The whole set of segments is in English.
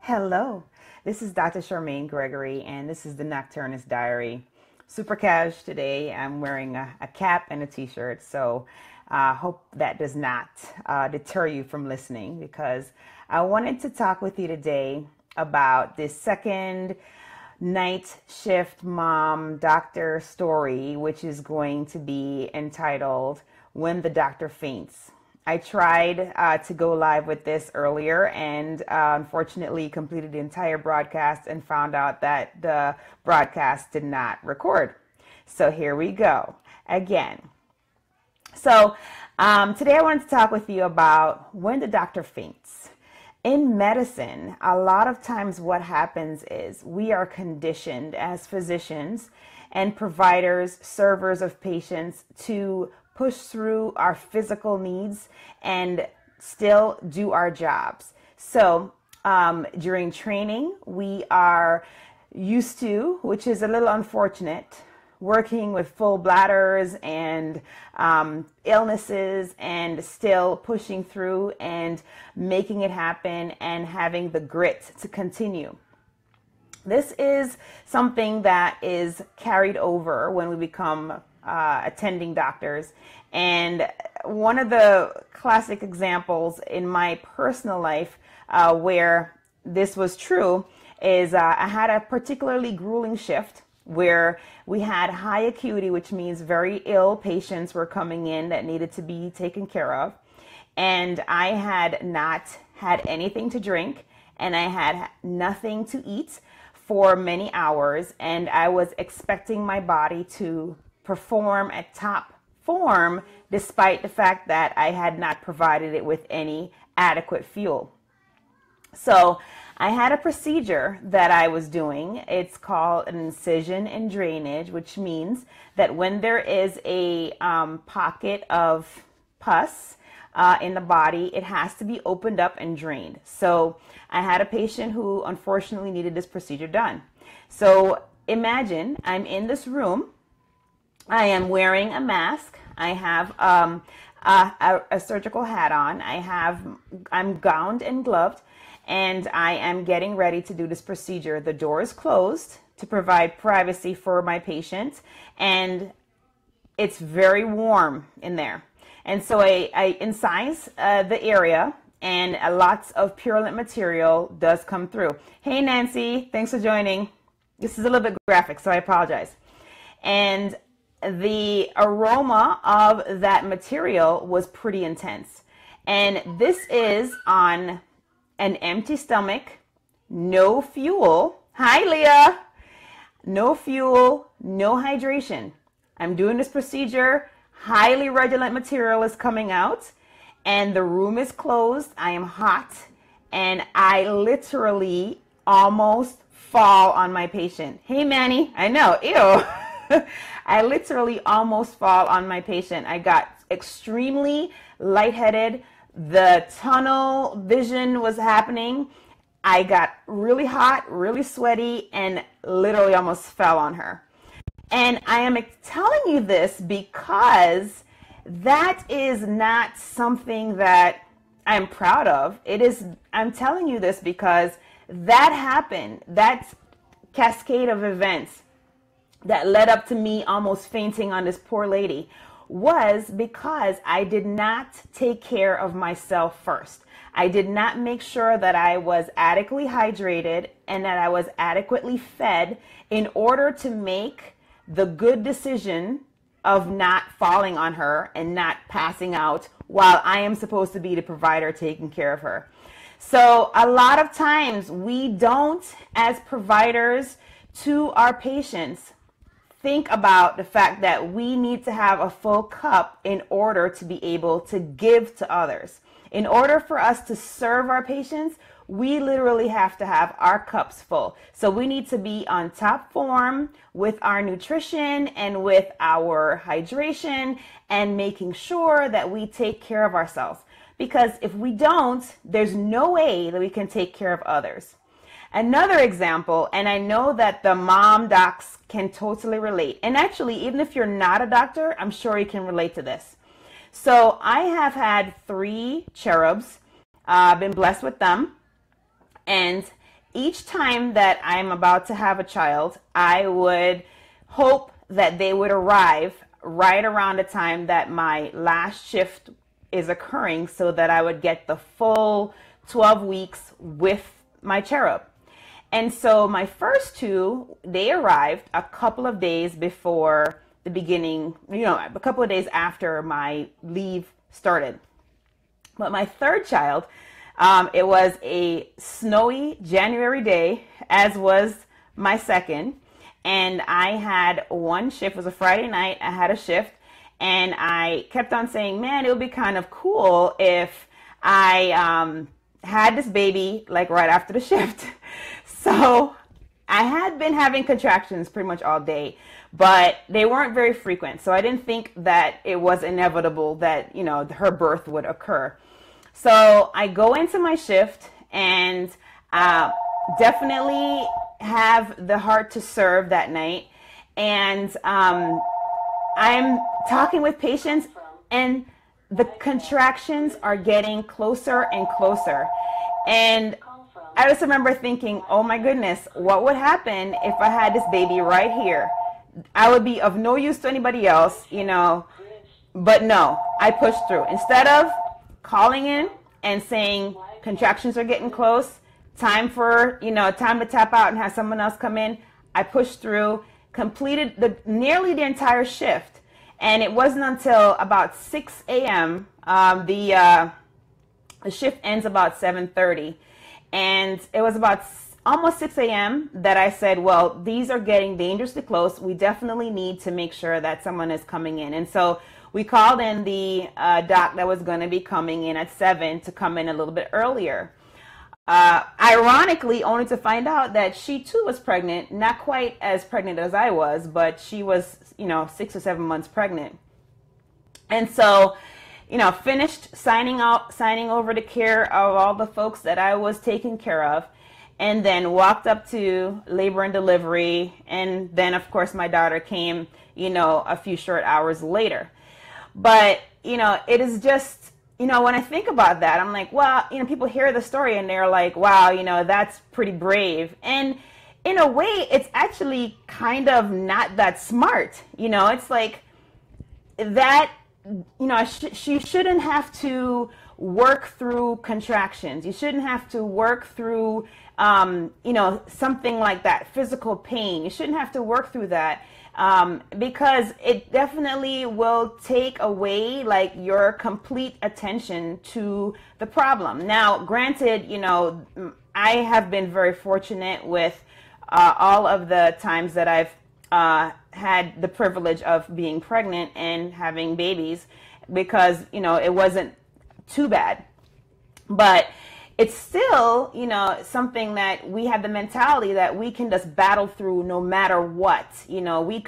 Hello, this is Dr. Charmaine Gregory, and this is the Nocturnist Diary. Super cash today. I'm wearing a cap and a t-shirt, so I hope that does not deter you from listening, because I wanted to talk with you today about this second night shift mom doctor story, which is going to be entitled When the Doctor Faints. I tried to go live with this earlier and unfortunately completed the entire broadcast and found out that the broadcast did not record. So here we go again. So today I wanted to talk with you about when the doctor faints. In medicine, a lot of times what happens is we are conditioned as physicians and providers, servers of patients, to push through our physical needs and still do our jobs. So during training, we are used to, which is a little unfortunate, working with full bladders and illnesses and still pushing through and making it happen and having the grit to continue. This is something that is carried over when we become attending doctors. And one of the classic examples in my personal life where this was true is I had a particularly grueling shift where we had high acuity, which means very ill patients were coming in that needed to be taken care of. And I had not had anything to drink and I had nothing to eat for many hours. And I was expecting my body to perform at top form despite the fact that I had not provided it with any adequate fuel. So I had a procedure that I was doing. It's called an incision and drainage, which means that when there is a pocket of pus in the body, it has to be opened up and drained. So I had a patient who unfortunately needed this procedure done. So imagine I'm in this room. I am wearing a mask. I have a surgical hat on. I'm gowned and gloved, and I am getting ready to do this procedure. The door is closed to provide privacy for my patient, and it's very warm in there. And so I incise the area, and lots of purulent material does come through. Hey, Nancy, thanks for joining. This is a little bit graphic, so I apologize. And the aroma of that material was pretty intense. And this is on an empty stomach, no fuel. Hi, Leah. No fuel, no hydration. I'm doing this procedure. Highly redolent material is coming out and the room is closed. I am hot and I literally almost fall on my patient. Hey, Manny. I know. Ew. I literally almost fall on my patient. I got extremely lightheaded. The tunnel vision was happening. I got really hot, really sweaty, and literally almost fell on her. And I am telling you this because that is not something that I'm proud of. I'm telling you this because that happened. That cascade of events that led up to me almost fainting on this poor lady was because I did not take care of myself first. I did not make sure that I was adequately hydrated and that I was adequately fed in order to make the good decision of not falling on her and not passing out while I am supposed to be the provider taking care of her. So a lot of times we don't, as providers to our patients, think about the fact that we need to have a full cup in order to be able to give to others. In order for us to serve our patients, we literally have to have our cups full. So we need to be on top form with our nutrition and with our hydration and making sure that we take care of ourselves. Because if we don't, there's no way that we can take care of others. Another example, and I know that the mom docs can totally relate. And actually, even if you're not a doctor, I'm sure you can relate to this. So I have had 3 cherubs, been blessed with them. And each time that I'm about to have a child, I would hope that they would arrive right around the time that my last shift is occurring so that I would get the full 12 weeks with my cherub. And so my first two, they arrived a couple of days before the beginning, a couple of days after my leave started. But my third child, it was a snowy January day, as was my second. And I had one shift. It was a Friday night. I had a shift. And I kept on saying, man, it would be kind of cool if I had this baby like right after the shift. So I had been having contractions pretty much all day, but they weren't very frequent. So I didn't think that it was inevitable that, her birth would occur. So I go into my shift and definitely have the heart to serve that night. And I'm talking with patients and the contractions are getting closer and closer. And I just remember thinking, oh my goodness, what would happen if I had this baby right here? I would be of no use to anybody else, but no, I pushed through. Instead of calling in and saying contractions are getting close, time to tap out and have someone else come in, I pushed through, completed nearly the entire shift. And it wasn't until about 6 a.m. The shift ends about 7:30. And it was about almost 6 a.m. that I said, well, these are getting dangerously close. We definitely need to make sure that someone is coming in. And so we called in the doc that was going to be coming in at 7 to come in a little bit earlier. Ironically, only to find out that she too was pregnant, not quite as pregnant as I was, but she was, 6 or 7 months pregnant. And so, finished signing over the care of all the folks that I was taking care of, and then walked up to labor and delivery. And then, of course, my daughter came, a few short hours later. But, it is just, when I think about that, I'm like, well, people hear the story and they're like, wow, that's pretty brave. And in a way, it's actually kind of not that smart. It's like that, she shouldn't have to work through contractions. You shouldn't have to work through, something like that, physical pain. You shouldn't have to work through that. Because it definitely will take away your complete attention to the problem. Now, granted, I have been very fortunate with all of the times that I've had the privilege of being pregnant and having babies, because, it wasn't too bad. But it's still, something that we have the mentality that we can just battle through no matter what. We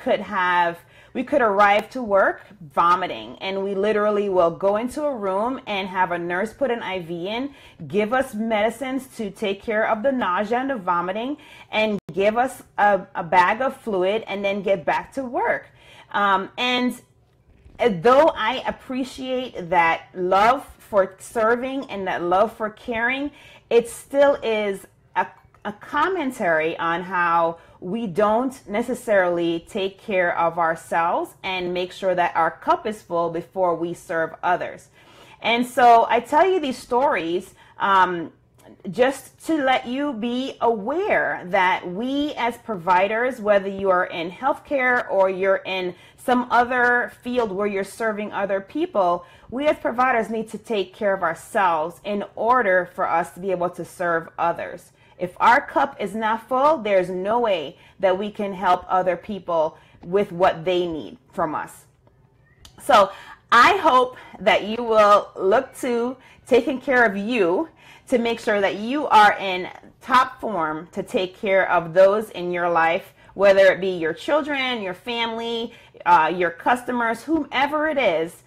could arrive to work vomiting, and we literally will go into a room and have a nurse put an IV in, give us medicines to take care of the nausea and the vomiting, and give us a bag of fluid, and then get back to work. And though I appreciate that love for serving and that love for caring, it still is a commentary on how we don't necessarily take care of ourselves and make sure that our cup is full before we serve others. And so I tell you these stories just to let you be aware that we as providers, whether you are in healthcare or you're in some other field where you're serving other people, we as providers need to take care of ourselves in order for us to be able to serve others. If our cup is not full, there's no way that we can help other people with what they need from us. So I hope that you will look to taking care of you to make sure that you are in top form to take care of those in your life, whether it be your children, your family, your customers, whomever it is.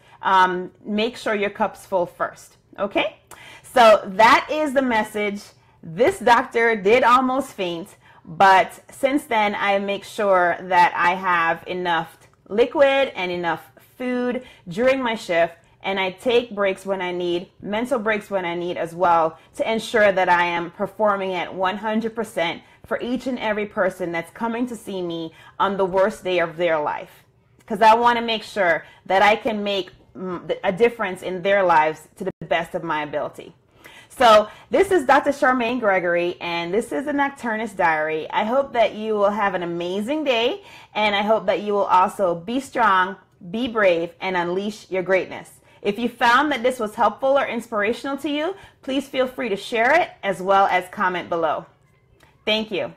Make sure your cup's full first. Okay? So that is the message. This doctor did almost faint, but since then I make sure that I have enough liquid and enough food during my shift, and I take breaks when I need, mental breaks when I need as well, to ensure that I am performing at 100% for each and every person that's coming to see me on the worst day of their life. Because I want to make sure that I can make a difference in their lives to the best of my ability. So this is Dr. Charmaine Gregory, and this is the Nocturnist Diary. I hope that you will have an amazing day, and I hope that you will also be strong, be brave, and unleash your greatness. If you found that this was helpful or inspirational to you, please feel free to share it as well as comment below. Thank you.